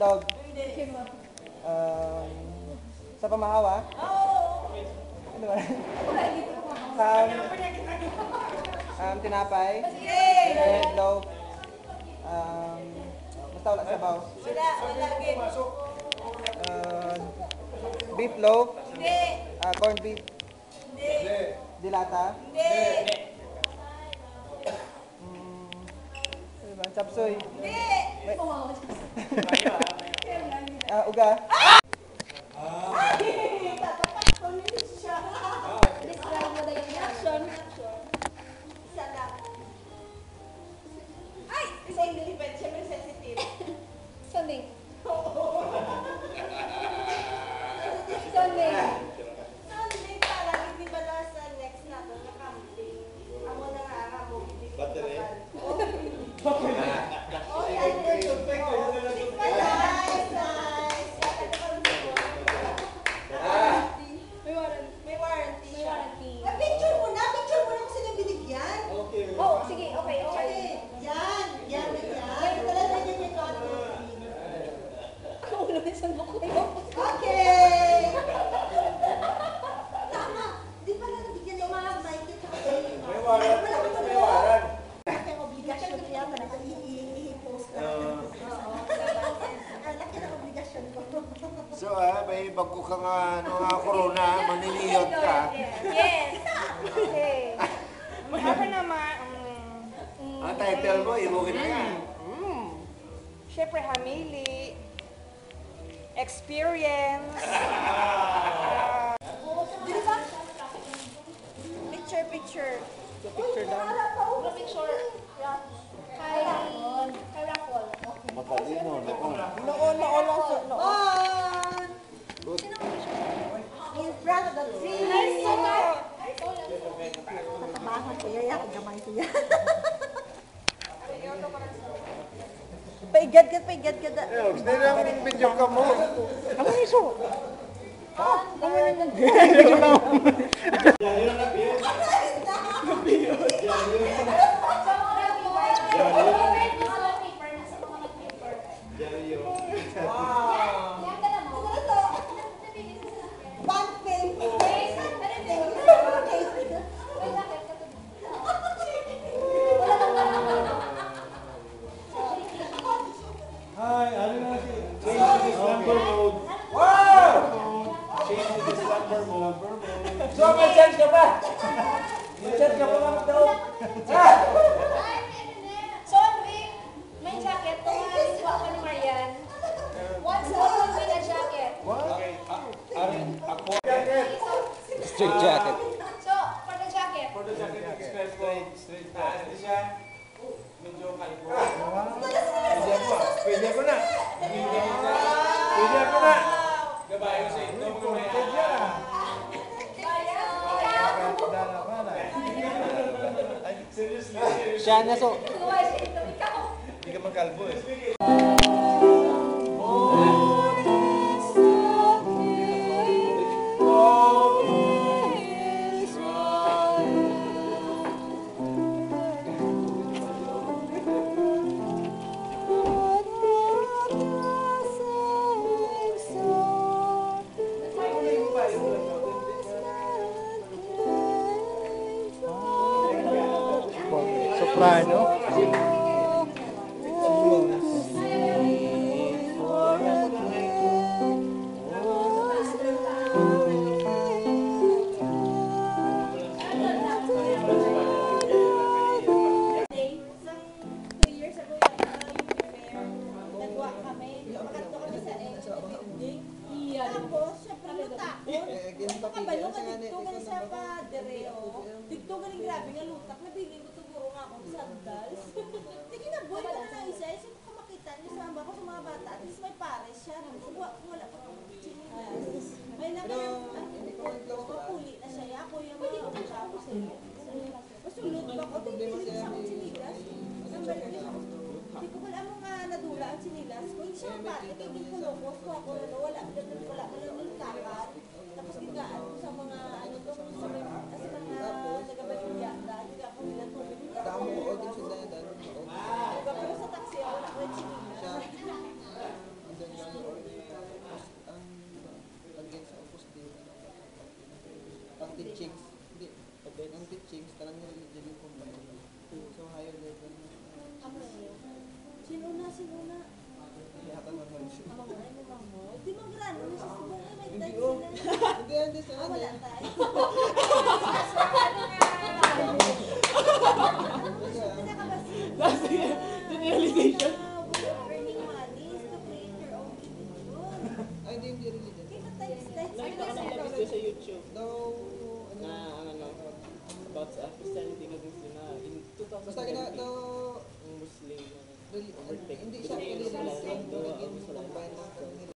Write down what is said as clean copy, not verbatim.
itlog. Sa pamahawa? Ano ba? Tinapay. Red loaf. Basta wala sabaw. Beef loaf. Corned beef. Dilata. Ano ba? Chapsoy. Uga. Describe mo na yung action. Isa lang. Ay! Isa yung delivered. Siyempre sensitive. Sunding. Sunding. Sunday parang hindi ba na sa next na ito na camping? Amo na nga nga mo. Battery? Oh, yan. Nice, nice. May warranty May siya. warranty. Picture mo na kung sino binigyan. Okay. Oh, sige, okay. Yan. Talaga niya yung warranty. Ako ulo na sa buko. Okay! Tama! Di pa na nabigyan yung mga Mikey at Jamie. May waran. May waran. Laki ang obligasyon niya, parang i-post na. Ang laki ng obligasyon ko. So may bago ka nga corona, maniniyot ka. Yes. Okay. Ako naman, Ang title mo, ibugin na yan. syempre hamili, experience, picture. Picture down. Picture. Kay Raffle. Matalino, Noon. Good. In front of the tree. Ay, sukat! Natabahan ko yan, gamay ko yan. Paigad ka. Gusto namin video ka mo. Ano iso? Hi, ano na si change to slumber mode. Wow! Change to slumber mode. So, may chance ka ba? May chance ka ba mga daw? So, may jacket. Tumawa ka ni Marian. What would be the jacket? Okay, ako. Straight jacket. So, for the jacket. For the jacket, straight. Hindi siya medyo kalbo. Pwede ako na. Gabay ko sa ito. Seriously. Siya na so. Hindi ka magkalbo eh. Soprano. Dito galing grabe nga lutak, nabiling ko siguro nga akong sandals. Sige na, boy, wala na isa. Isa ko makita niyo sa ko sa mga bata. At least may pares siya. Wala pa akong chinilas. May napuli na siya. Ako yung mga kapatid sa iyo. Masulot ba ko? Hindi sa akong chinilas. Hindi ko wala mo nga nadula ang chinilas. Kung hindi siya bakit, hindi ko lukos ko ako. Wala mo lang kakar. Tapos gigaan ko sa mga ano to, sa mga nagabalya. Dahil ako nila tubig. Tama ko din sa daan. Pero sa taxi, wala ko yung chinilas. wala tayo. Last year, the realization. Earning money is to create your own religion. Ay, hindi religion. Kaya that's Nakita ko ng video sa YouTube Daw, na about sa Christianity na Muslim na in basta kina, 2017 daw, yung Muslim na hindi overtake. siya Hindi religion. wala, Naging wala. combine ng